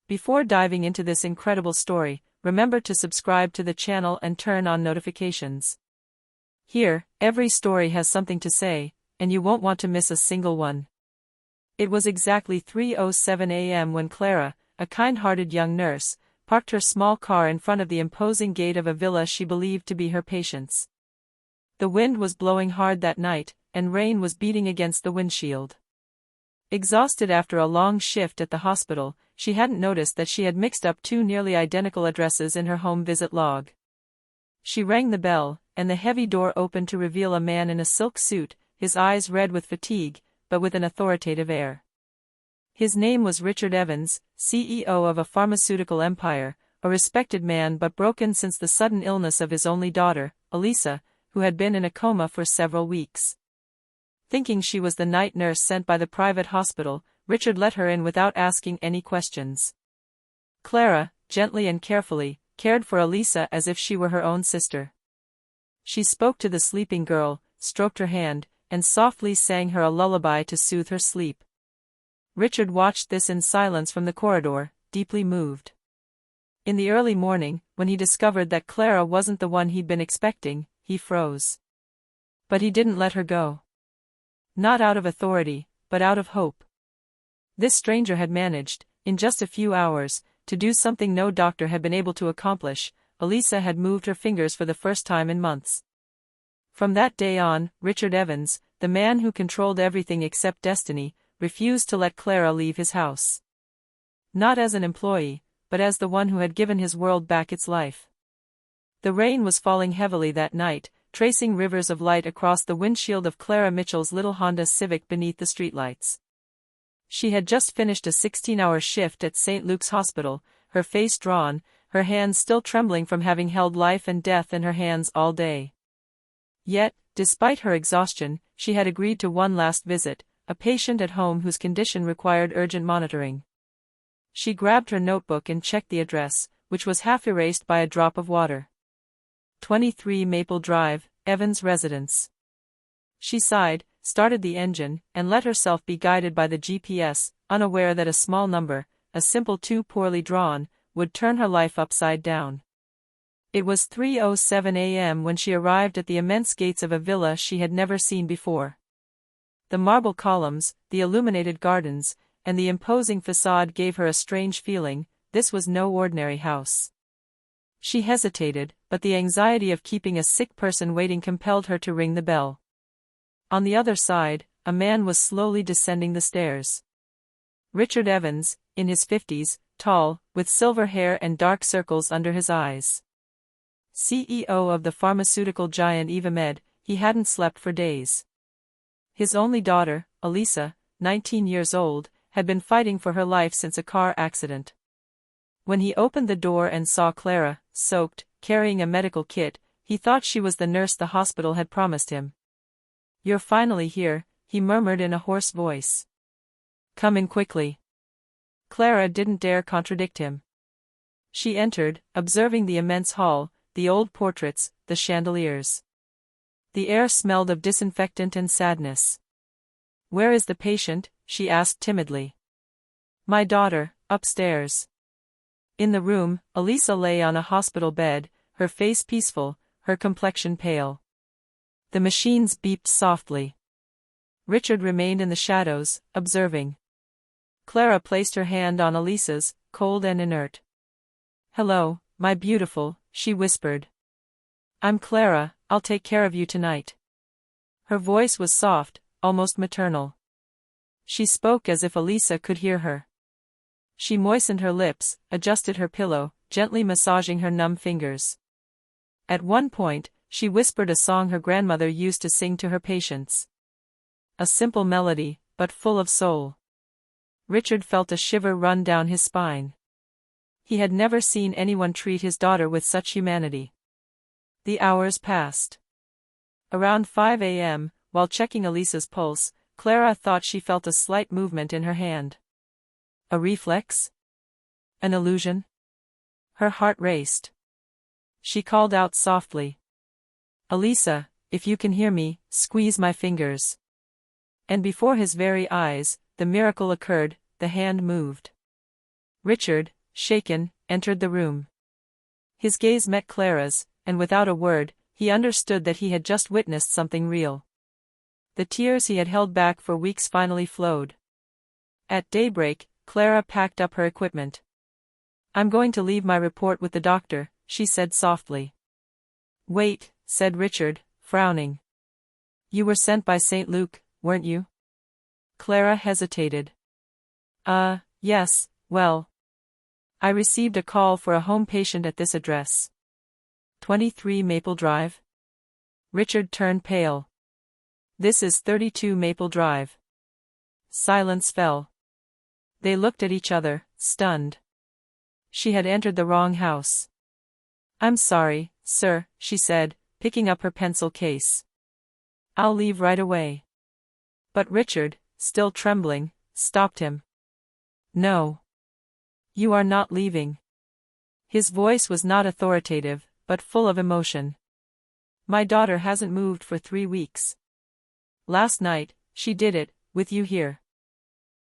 Before diving into this incredible story, remember to subscribe to the channel and turn on notifications. Here, every story has something to say, and you won't want to miss a single one. It was exactly 3:07 a.m. when Clara, a kind-hearted young nurse, parked her small car in front of the imposing gate of a villa she believed to be her patient's. The wind was blowing hard that night, and rain was beating against the windshield. Exhausted after a long shift at the hospital, she hadn't noticed that she had mixed up two nearly identical addresses in her home visit log. She rang the bell, and the heavy door opened to reveal a man in a silk suit, his eyes red with fatigue, but with an authoritative air. His name was Richard Evans, CEO of a pharmaceutical empire, a respected man but broken since the sudden illness of his only daughter, Elisa, who had been in a coma for several weeks. Thinking she was the night nurse sent by the private hospital, Richard let her in without asking any questions. Clara, gently and carefully, cared for Elisa as if she were her own sister. She spoke to the sleeping girl, stroked her hand, and softly sang her a lullaby to soothe her sleep. Richard watched this in silence from the corridor, deeply moved. In the early morning, when he discovered that Clara wasn't the one he'd been expecting, he froze. But he didn't let her go. Not out of authority, but out of hope. This stranger had managed, in just a few hours, to do something no doctor had been able to accomplish. Elisa had moved her fingers for the first time in months. From that day on, Richard Evans, the man who controlled everything except destiny, refused to let Clara leave his house. Not as an employee, but as the one who had given his world back its life. The rain was falling heavily that night, tracing rivers of light across the windshield of Clara Mitchell's little Honda Civic beneath the streetlights. She had just finished a 16-hour shift at St. Luke's Hospital, her face drawn, her hands still trembling from having held life and death in her hands all day. Yet, despite her exhaustion, she had agreed to one last visit, a patient at home whose condition required urgent monitoring. She grabbed her notebook and checked the address, which was half erased by a drop of water. 23 Maple Drive, Evans residence. She sighed, started the engine, and let herself be guided by the GPS, unaware that a small number, a simple 2 poorly drawn, would turn her life upside down. It was 3:07 a.m. when she arrived at the immense gates of a villa she had never seen before. The marble columns, the illuminated gardens, and the imposing facade gave her a strange feeling. This was no ordinary house. She hesitated, but the anxiety of keeping a sick person waiting compelled her to ring the bell. On the other side, a man was slowly descending the stairs. Richard Evans, in his 50s, tall, with silver hair and dark circles under his eyes. CEO of the pharmaceutical giant Evamed, he hadn't slept for days. His only daughter, Elisa, 19 years old, had been fighting for her life since a car accident. When he opened the door and saw Clara, soaked, carrying a medical kit, he thought she was the nurse the hospital had promised him. "You're finally here," he murmured in a hoarse voice. "Come in quickly." Clara didn't dare contradict him. She entered, observing the immense hall, the old portraits, the chandeliers. The air smelled of disinfectant and sadness. "Where is the patient?" she asked timidly. "My daughter, upstairs." In the room, Elisa lay on a hospital bed, her face peaceful, her complexion pale. The machines beeped softly. Richard remained in the shadows, observing. Clara placed her hand on Elisa's, cold and inert. "Hello, my beautiful," she whispered. "I'm Clara, I'll take care of you tonight." Her voice was soft, almost maternal. She spoke as if Elisa could hear her. She moistened her lips, adjusted her pillow, gently massaging her numb fingers. At one point, she whispered a song her grandmother used to sing to her patients. A simple melody, but full of soul. Richard felt a shiver run down his spine. He had never seen anyone treat his daughter with such humanity. The hours passed. Around 5 a.m., while checking Elisa's pulse, Clara thought she felt a slight movement in her hand. A reflex? An illusion? Her heart raced. She called out softly. "Elisa, if you can hear me, squeeze my fingers." And before his very eyes, the miracle occurred, the hand moved. Richard, shaken, entered the room. His gaze met Clara's, and without a word, he understood that he had just witnessed something real. The tears he had held back for weeks finally flowed. At daybreak, Clara packed up her equipment. "I'm going to leave my report with the doctor," she said softly. "Wait," said Richard, frowning. "You were sent by St. Luke, weren't you?" Clara hesitated. Yes, well. I received a call for a home patient at this address. 23 Maple Drive?" Richard turned pale. "This is 32 Maple Drive." Silence fell. They looked at each other, stunned. She had entered the wrong house. "I'm sorry, sir," she said, picking up her pencil case. "I'll leave right away." But Richard, still trembling, stopped him. "No. You are not leaving." His voice was not authoritative, but full of emotion. "My daughter hasn't moved for 3 weeks. Last night, she did it, with you here."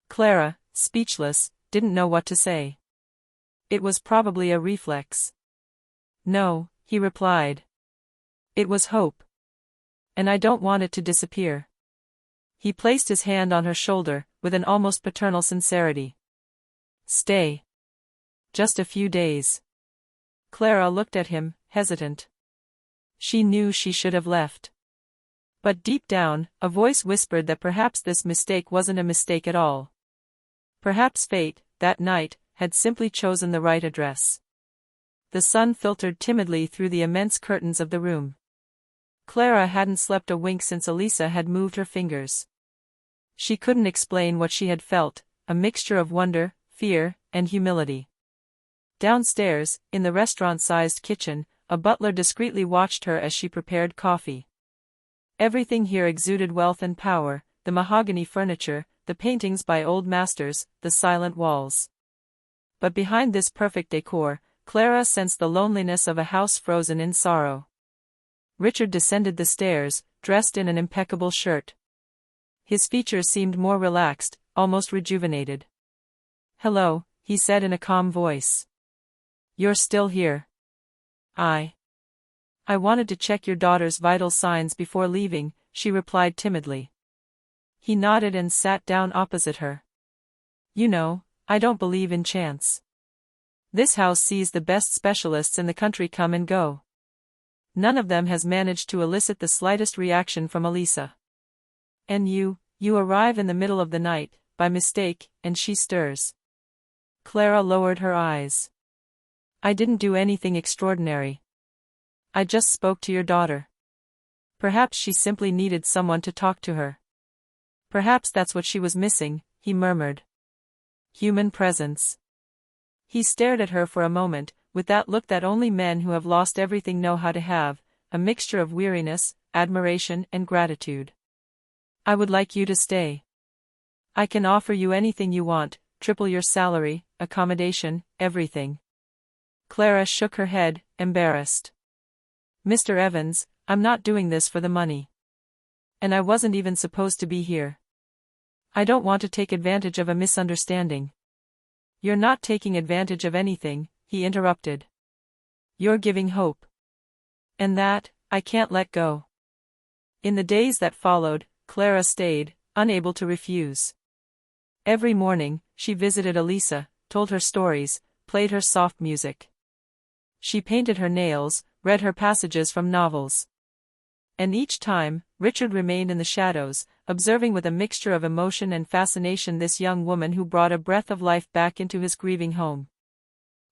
Clara, speechless, didn't know what to say. It was probably a reflex. "No," he replied. "It was hope. And I don't want it to disappear." He placed his hand on her shoulder, with an almost paternal sincerity. "Stay. Just a few days." Clara looked at him, hesitant. She knew she should have left. But deep down, a voice whispered that perhaps this mistake wasn't a mistake at all. Perhaps fate, that night, had simply chosen the right address. The sun filtered timidly through the immense curtains of the room. Clara hadn't slept a wink since Elisa had moved her fingers. She couldn't explain what she had felt, a mixture of wonder, fear, and humility. Downstairs, in the restaurant-sized kitchen, a butler discreetly watched her as she prepared coffee. Everything here exuded wealth and power, the mahogany furniture, the paintings by old masters, the silent walls. But behind this perfect decor, Clara sensed the loneliness of a house frozen in sorrow. Richard descended the stairs, dressed in an impeccable shirt. His features seemed more relaxed, almost rejuvenated. "Hello," he said in a calm voice. "You're still here." I wanted to check your daughter's vital signs before leaving," she replied timidly. He nodded and sat down opposite her. "You know, I don't believe in chance. This house sees the best specialists in the country come and go. None of them has managed to elicit the slightest reaction from Elisa. And you arrive in the middle of the night, by mistake, and she stirs." Clara lowered her eyes. "I didn't do anything extraordinary. I just spoke to your daughter. Perhaps she simply needed someone to talk to her. Perhaps that's what she was missing," he murmured. "Human presence." He stared at her for a moment, with that look that only men who have lost everything know how to have, a mixture of weariness, admiration, and gratitude. "I would like you to stay. I can offer you anything you want, triple your salary, accommodation, everything." Clara shook her head, embarrassed. "Mr. Evans, I'm not doing this for the money. And I wasn't even supposed to be here. I don't want to take advantage of a misunderstanding." "You're not taking advantage of anything," he interrupted. "You're giving hope. And that, I can't let go." In the days that followed, Clara stayed, unable to refuse. Every morning, she visited Elisa, told her stories, played her soft music. She painted her nails, read her passages from novels. And each time, Richard remained in the shadows, observing with a mixture of emotion and fascination this young woman who brought a breath of life back into his grieving home.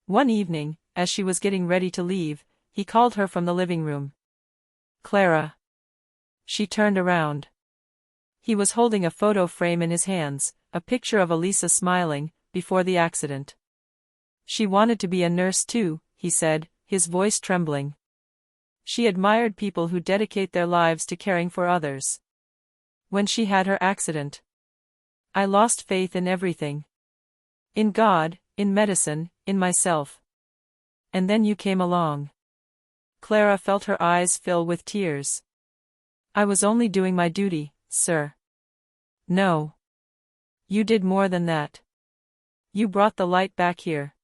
One evening, as she was getting ready to leave, he called her from the living room. "Clara." She turned around. He was holding a photo frame in his hands, a picture of Elisa smiling, before the accident. "She wanted to be a nurse too," he said, his voice trembling. "She admired people who dedicate their lives to caring for others. When she had her accident, I lost faith in everything. In God, in medicine, in myself. And then you came along." Clara felt her eyes fill with tears. "I was only doing my duty, sir." "No. You did more than that. You brought the light back here.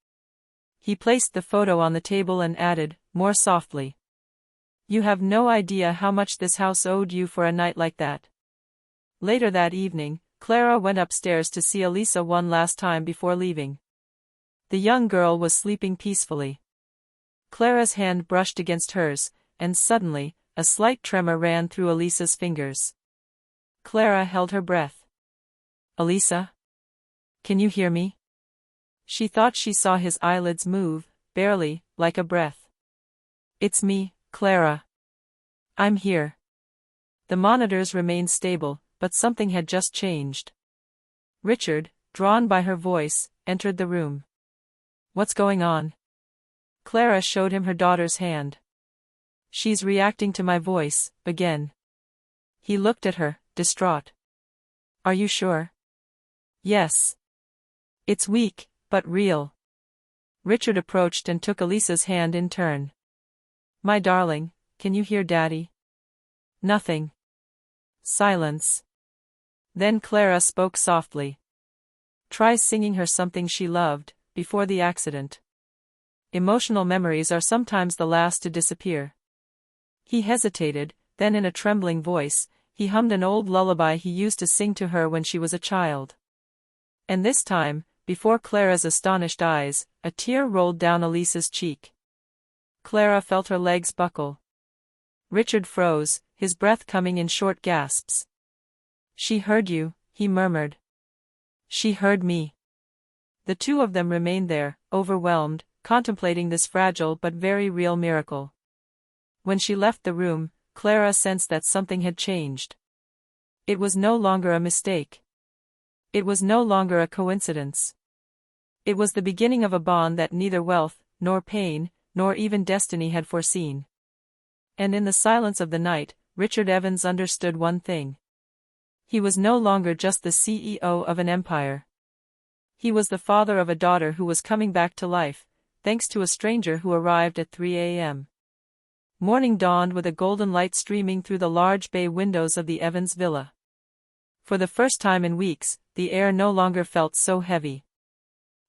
He placed the photo on the table and added, more softly. You have no idea how much this house owed you for a night like that. Later that evening, Clara went upstairs to see Elisa one last time before leaving. The young girl was sleeping peacefully. Clara's hand brushed against hers, and suddenly, a slight tremor ran through Elisa's fingers. Clara held her breath. Elisa? Can you hear me? She thought she saw his eyelids move, barely, like a breath. It's me, Clara. I'm here. The monitors remained stable, but something had just changed. Richard, drawn by her voice, entered the room. What's going on? Clara showed him her daughter's hand. She's reacting to my voice, again. He looked at her, distraught. Are you sure? Yes. It's weak, but real. Richard approached and took Elisa's hand in turn. My darling, can you hear Daddy? Nothing. Silence. Then Clara spoke softly. Try singing her something she loved, before the accident. Emotional memories are sometimes the last to disappear. He hesitated, then in a trembling voice, he hummed an old lullaby he used to sing to her when she was a child. And this time, before Clara's astonished eyes, a tear rolled down Elisa's cheek. Clara felt her legs buckle. Richard froze, his breath coming in short gasps. She heard you, he murmured. She heard me. The two of them remained there, overwhelmed, contemplating this fragile but very real miracle. When she left the room, Clara sensed that something had changed. It was no longer a mistake. It was no longer a coincidence. It was the beginning of a bond that neither wealth, nor pain, nor even destiny had foreseen. And in the silence of the night, Richard Evans understood one thing. He was no longer just the CEO of an empire. He was the father of a daughter who was coming back to life, thanks to a stranger who arrived at 3 a.m. Morning dawned with a golden light streaming through the large bay windows of the Evans villa. For the first time in weeks, the air no longer felt so heavy.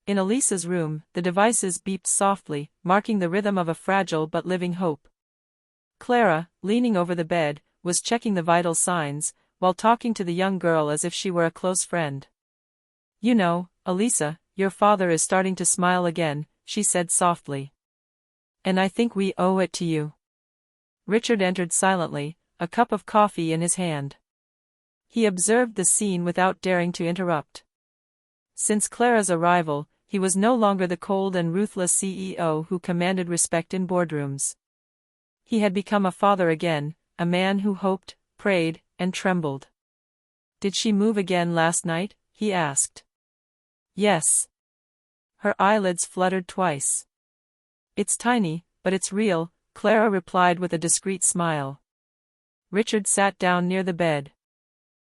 In Elisa's room, the devices beeped softly, marking the rhythm of a fragile but living hope. Clara, leaning over the bed, was checking the vital signs, while talking to the young girl as if she were a close friend. You know, Elisa, your father is starting to smile again, she said softly. And I think we owe it to you. Richard entered silently, a cup of coffee in his hand. He observed the scene without daring to interrupt. Since Clara's arrival, he was no longer the cold and ruthless CEO who commanded respect in boardrooms. He had become a father again, a man who hoped, prayed, and trembled. Did she move again last night? He asked. Yes. Her eyelids fluttered twice. It's tiny, but it's real, Clara replied with a discreet smile. Richard sat down near the bed.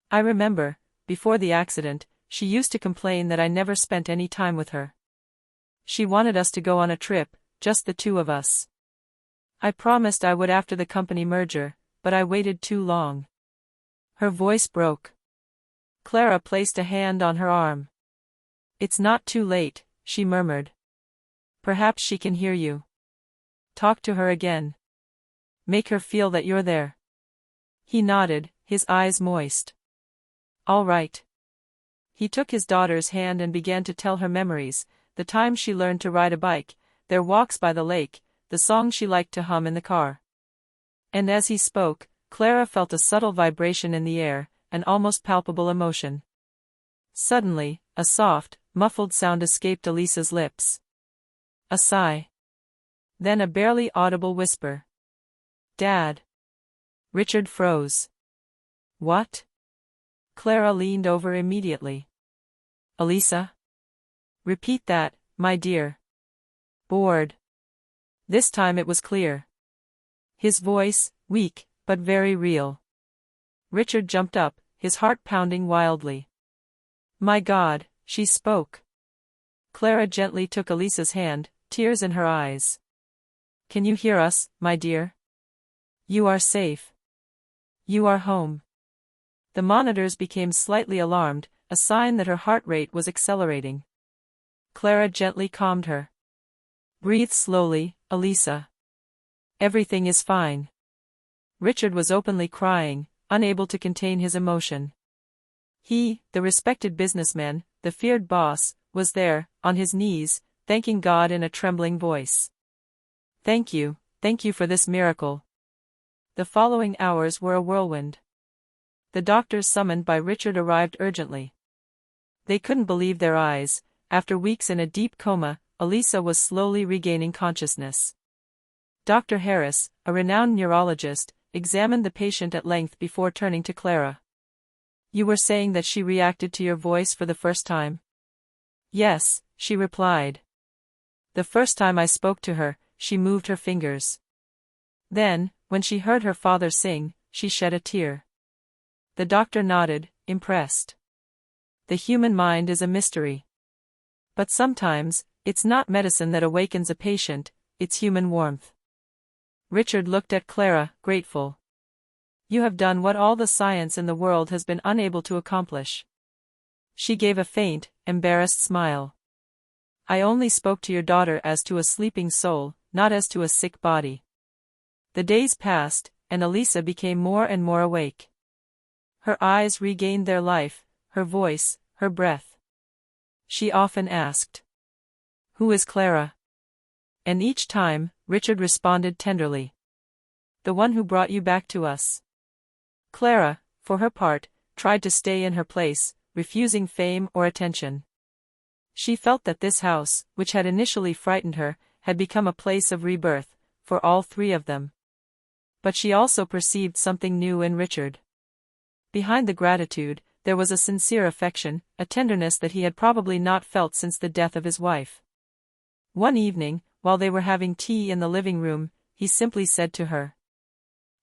I remember, before the accident, she used to complain that I never spent any time with her. She wanted us to go on a trip, just the two of us. I promised I would after the company merger, but I waited too long. Her voice broke. Clara placed a hand on her arm. It's not too late, she murmured. Perhaps she can hear you. Talk to her again. Make her feel that you're there. He nodded, his eyes moist. All right. He took his daughter's hand and began to tell her memories, the time she learned to ride a bike, their walks by the lake, the song she liked to hum in the car. And as he spoke, Clara felt a subtle vibration in the air, an almost palpable emotion. Suddenly, a soft, muffled sound escaped Elisa's lips. A sigh. Then a barely audible whisper. Dad. Richard froze. What? Clara leaned over immediately. Elisa? Repeat that, my dear. Bored. This time it was clear. His voice, weak, but very real. Richard jumped up, his heart pounding wildly. My God, she spoke. Clara gently took Elisa's hand, tears in her eyes. Can you hear us, my dear? You are safe. You are home. The monitors became slightly alarmed, a sign that her heart rate was accelerating. Clara gently calmed her. Breathe slowly, Elisa. Everything is fine. Richard was openly crying, unable to contain his emotion. He, the respected businessman, the feared boss, was there, on his knees, thanking God in a trembling voice. Thank you for this miracle. The following hours were a whirlwind. The doctors summoned by Richard arrived urgently. They couldn't believe their eyes. After weeks in a deep coma, Elisa was slowly regaining consciousness. Dr. Harris, a renowned neurologist, examined the patient at length before turning to Clara. You were saying that she reacted to your voice for the first time? Yes, she replied. The first time I spoke to her, she moved her fingers. Then, when she heard her father sing, she shed a tear. The doctor nodded, impressed. The human mind is a mystery. But sometimes, it's not medicine that awakens a patient, it's human warmth. Richard looked at Clara, grateful. You have done what all the science in the world has been unable to accomplish. She gave a faint, embarrassed smile. I only spoke to your daughter as to a sleeping soul, not as to a sick body. The days passed, and Elisa became more and more awake. Her eyes regained their life, her voice, her breath. She often asked, "Who is Clara?" And each time, Richard responded tenderly, "The one who brought you back to us." Clara, for her part, tried to stay in her place, refusing fame or attention. She felt that this house, which had initially frightened her, had become a place of rebirth, for all three of them. But she also perceived something new in Richard. Behind the gratitude, there was a sincere affection, a tenderness that he had probably not felt since the death of his wife. One evening, while they were having tea in the living room, he simply said to her,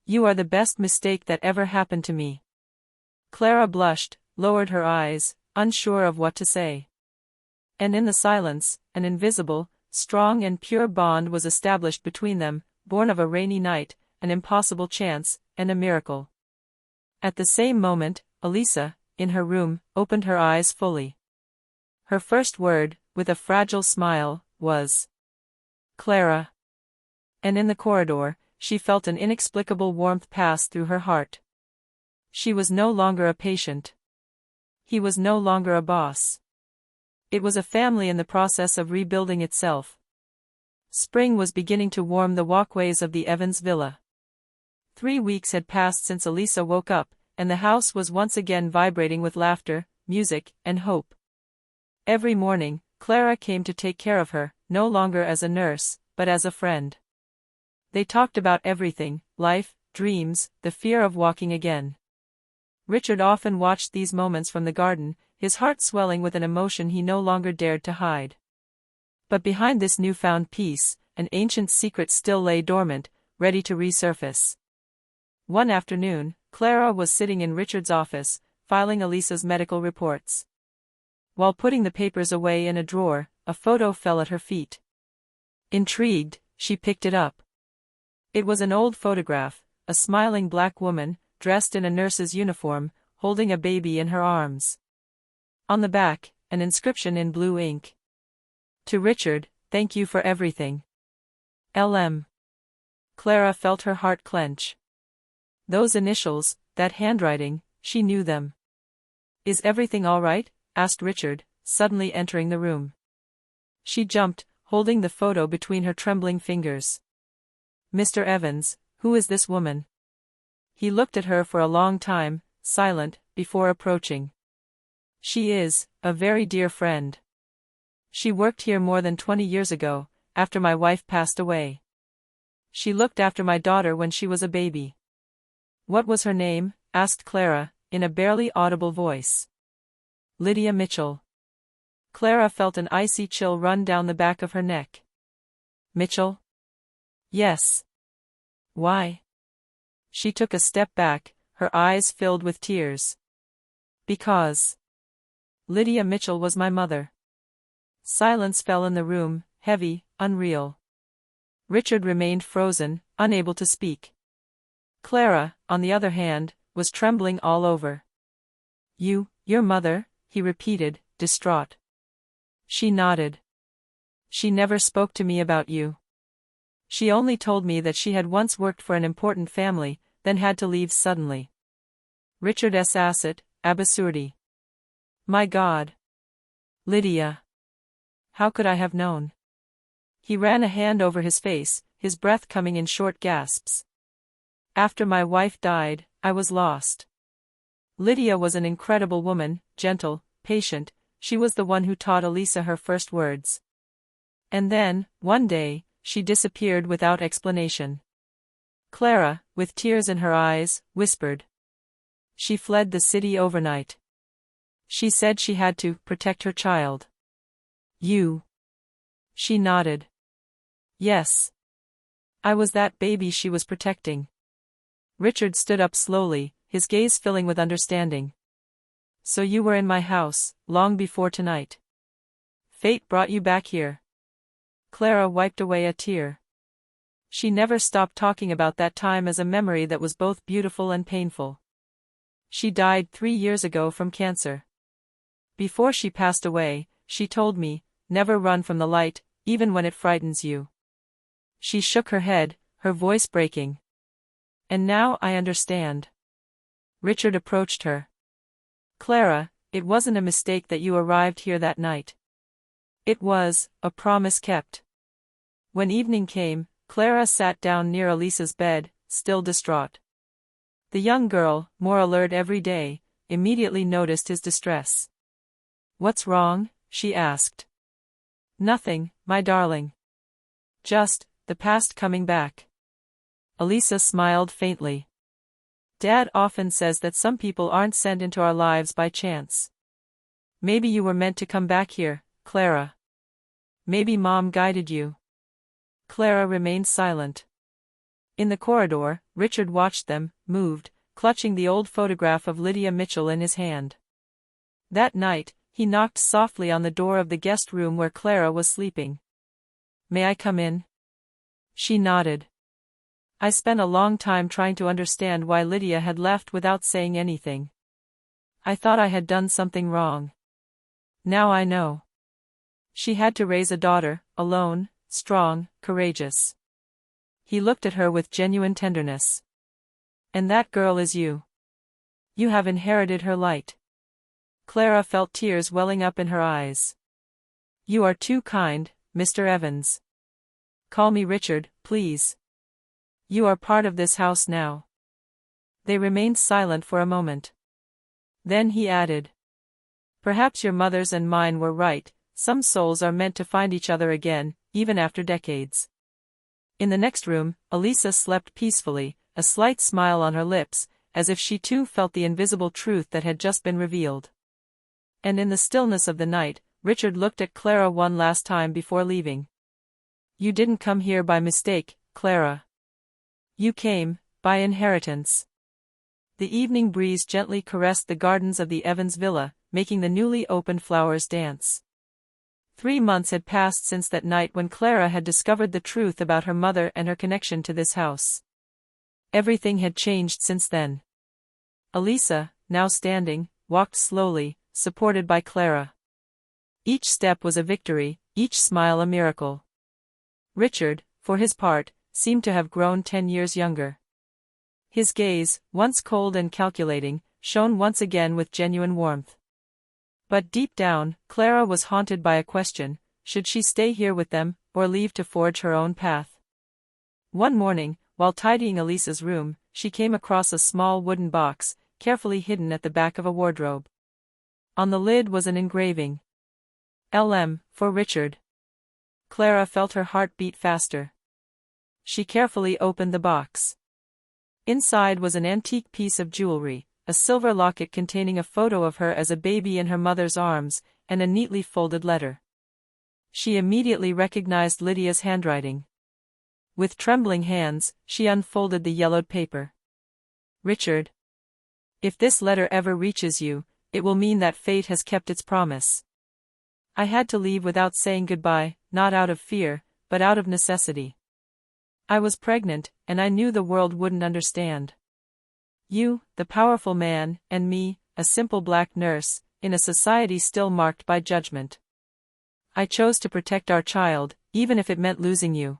"You are the best mistake that ever happened to me." Clara blushed, lowered her eyes, unsure of what to say. And in the silence, an invisible, strong and pure bond was established between them, born of a rainy night, an impossible chance, and a miracle. At the same moment, Elisa, in her room, opened her eyes fully. Her first word, with a fragile smile, was, "Clara." And in the corridor, she felt an inexplicable warmth pass through her heart. She was no longer a patient. He was no longer a boss. It was a family in the process of rebuilding itself. Spring was beginning to warm the walkways of the Evans villa. 3 weeks had passed since Elisa woke up, and the house was once again vibrating with laughter, music, and hope. Every morning, Clara came to take care of her, no longer as a nurse, but as a friend. They talked about everything, life, dreams, the fear of walking again. Richard often watched these moments from the garden, his heart swelling with an emotion he no longer dared to hide. But behind this newfound peace, an ancient secret still lay dormant, ready to resurface. One afternoon, Clara was sitting in Richard's office, filing Elisa's medical reports. While putting the papers away in a drawer, a photo fell at her feet. Intrigued, she picked it up. It was an old photograph, a smiling black woman, dressed in a nurse's uniform, holding a baby in her arms. On the back, an inscription in blue ink. To Richard, thank you for everything. L.M. Clara felt her heart clench. Those initials, that handwriting, she knew them. Is everything all right? Asked Richard, suddenly entering the room. She jumped, holding the photo between her trembling fingers. Mr. Evans, who is this woman? He looked at her for a long time, silent, before approaching. She is a very dear friend. She worked here more than 20 years ago, after my wife passed away. She looked after my daughter when she was a baby. What was her name? Asked Clara, in a barely audible voice. Lydia Mitchell. Clara felt an icy chill run down the back of her neck. Mitchell? Yes. Why? She took a step back, her eyes filled with tears. Because Lydia Mitchell was my mother. Silence fell in the room, heavy, unreal. Richard remained frozen, unable to speak. Clara, on the other hand, was trembling all over. Your mother? He repeated, distraught. She nodded. She never spoke to me about you. She only told me that she had once worked for an important family, then had to leave suddenly. Richard S. Asset, Absurdity. My God. Lydia. How could I have known? He ran a hand over his face, his breath coming in short gasps. After my wife died, I was lost. Lydia was an incredible woman, gentle, patient. She was the one who taught Elisa her first words. And then, one day, she disappeared without explanation. Clara, with tears in her eyes, whispered. She fled the city overnight. She said she had to protect her child. You. She nodded. Yes. I was that baby she was protecting. Richard stood up slowly, his gaze filling with understanding. So you were in my house, long before tonight. Fate brought you back here. Clara wiped away a tear. She never stopped talking about that time as a memory that was both beautiful and painful. She died 3 years ago from cancer. Before she passed away, she told me, never run from the light, even when it frightens you. She shook her head, her voice breaking. And now I understand. Richard approached her. Clara, it wasn't a mistake that you arrived here that night. It was a promise kept. When evening came, Clara sat down near Elisa's bed, still distraught. The young girl, more alert every day, immediately noticed his distress. What's wrong? She asked. Nothing, my darling. Just, the past coming back. Elisa smiled faintly. Dad often says that some people aren't sent into our lives by chance. Maybe you were meant to come back here, Clara. Maybe Mom guided you. Clara remained silent. In the corridor, Richard watched them, moved, clutching the old photograph of Lydia Mitchell in his hand. That night, he knocked softly on the door of the guest room where Clara was sleeping. May I come in? She nodded. I spent a long time trying to understand why Lydia had left without saying anything. I thought I had done something wrong. Now I know. She had to raise a daughter, alone, strong, courageous. He looked at her with genuine tenderness. And that girl is you. You have inherited her light. Clara felt tears welling up in her eyes. You are too kind, Mr. Evans. Call me Richard, please. You are part of this house now. They remained silent for a moment. Then he added. Perhaps your mother's and mine were right, some souls are meant to find each other again, even after decades. In the next room, Elisa slept peacefully, a slight smile on her lips, as if she too felt the invisible truth that had just been revealed. And in the stillness of the night, Richard looked at Clara one last time before leaving. You didn't come here by mistake, Clara. You came, by inheritance. The evening breeze gently caressed the gardens of the Evans villa, making the newly opened flowers dance. 3 months had passed since that night when Clara had discovered the truth about her mother and her connection to this house. Everything had changed since then. Elisa, now standing, walked slowly, supported by Clara. Each step was a victory, each smile a miracle. Richard, for his part, seemed to have grown 10 years younger. His gaze, once cold and calculating, shone once again with genuine warmth. But deep down, Clara was haunted by a question: should she stay here with them, or leave to forge her own path? One morning, while tidying Elisa's room, she came across a small wooden box, carefully hidden at the back of a wardrobe. On the lid was an engraving. LM, for Richard. Clara felt her heart beat faster. She carefully opened the box. Inside was an antique piece of jewelry, a silver locket containing a photo of her as a baby in her mother's arms, and a neatly folded letter. She immediately recognized Lydia's handwriting. With trembling hands, she unfolded the yellowed paper. Richard. If this letter ever reaches you, it will mean that fate has kept its promise. I had to leave without saying goodbye, not out of fear, but out of necessity. I was pregnant, and I knew the world wouldn't understand. You, the powerful man, and me, a simple black nurse, in a society still marked by judgment. I chose to protect our child, even if it meant losing you.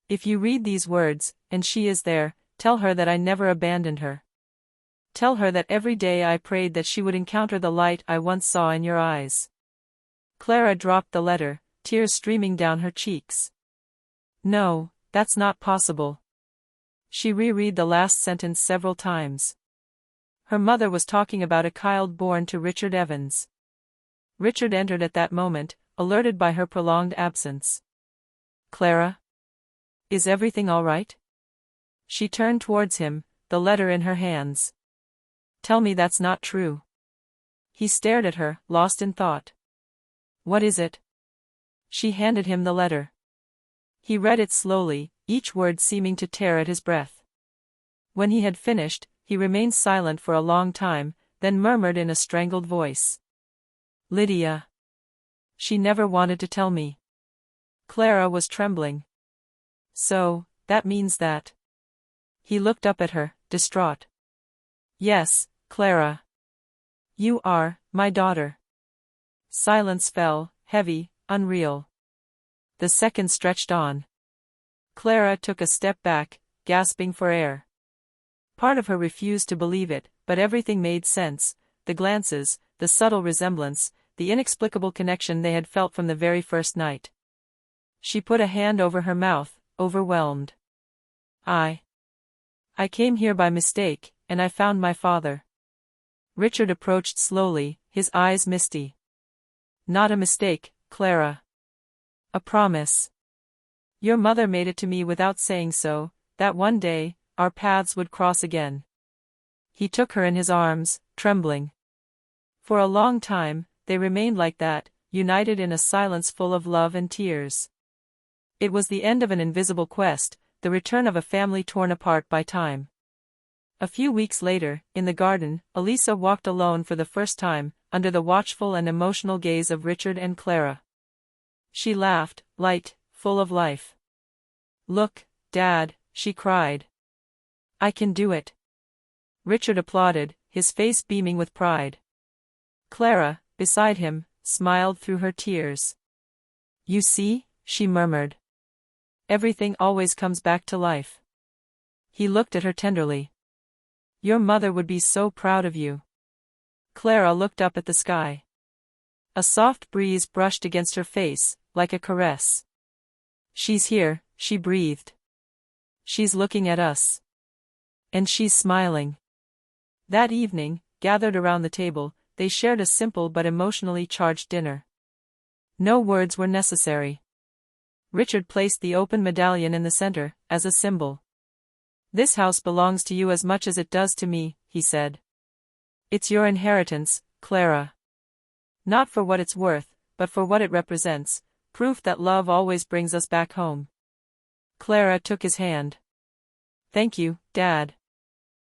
If you read these words, and she is there, tell her that I never abandoned her. Tell her that every day I prayed that she would encounter the light I once saw in your eyes." Clara dropped the letter, tears streaming down her cheeks. "No, that's not possible." She reread the last sentence several times. Her mother was talking about a child born to Richard Evans. Richard entered at that moment, alerted by her prolonged absence. "Clara? Is everything all right?" She turned towards him, the letter in her hands. "Tell me that's not true." He stared at her, lost in thought. "What is it?" She handed him the letter. He read it slowly, each word seeming to tear at his breath. When he had finished, he remained silent for a long time, then murmured in a strangled voice. "Lydia. She never wanted to tell me." Clara was trembling. "So, that means that..." He looked up at her, distraught. "Yes, Clara. You are my daughter." Silence fell, heavy, unreal. The seconds stretched on. Clara took a step back, gasping for air. Part of her refused to believe it, but everything made sense: the glances, the subtle resemblance, the inexplicable connection they had felt from the very first night. She put a hand over her mouth, overwhelmed. I came here by mistake, and I found my father." Richard approached slowly, his eyes misty. "Not a mistake, Clara. A promise. Your mother made it to me without saying so, that one day, our paths would cross again." He took her in his arms, trembling. For a long time, they remained like that, united in a silence full of love and tears. It was the end of an invisible quest, the return of a family torn apart by time. A few weeks later, in the garden, Elisa walked alone for the first time, under the watchful and emotional gaze of Richard and Clara. She laughed, light, full of life. "Look, Dad," she cried. "I can do it." Richard applauded, his face beaming with pride. Clara, beside him, smiled through her tears. "You see," she murmured. "Everything always comes back to life." He looked at her tenderly. "Your mother would be so proud of you." Clara looked up at the sky. A soft breeze brushed against her face, like a caress. "She's here," she breathed. "She's looking at us. And she's smiling." That evening, gathered around the table, they shared a simple but emotionally charged dinner. No words were necessary. Richard placed the open medallion in the center, as a symbol. "This house belongs to you as much as it does to me," he said. "It's your inheritance, Clara. Not for what it's worth, but for what it represents, proof that love always brings us back home." Clara took his hand. "Thank you, Dad."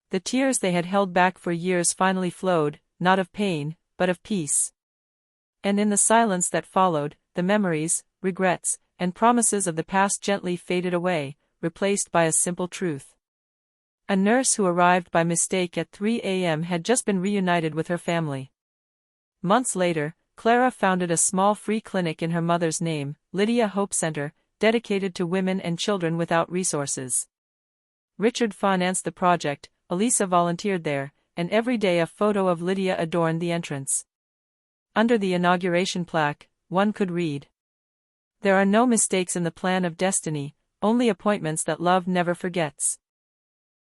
The tears they had held back for years finally flowed, not of pain, but of peace. And in the silence that followed, the memories, regrets, and promises of the past gently faded away, replaced by a simple truth. A nurse who arrived by mistake at 3 a.m. had just been reunited with her family. Months later, Clara founded a small free clinic in her mother's name, Lydia Hope Center, dedicated to women and children without resources. Richard financed the project, Elisa volunteered there, and every day a photo of Lydia adorned the entrance. Under the inauguration plaque, one could read, "There are no mistakes in the plan of destiny, only appointments that love never forgets."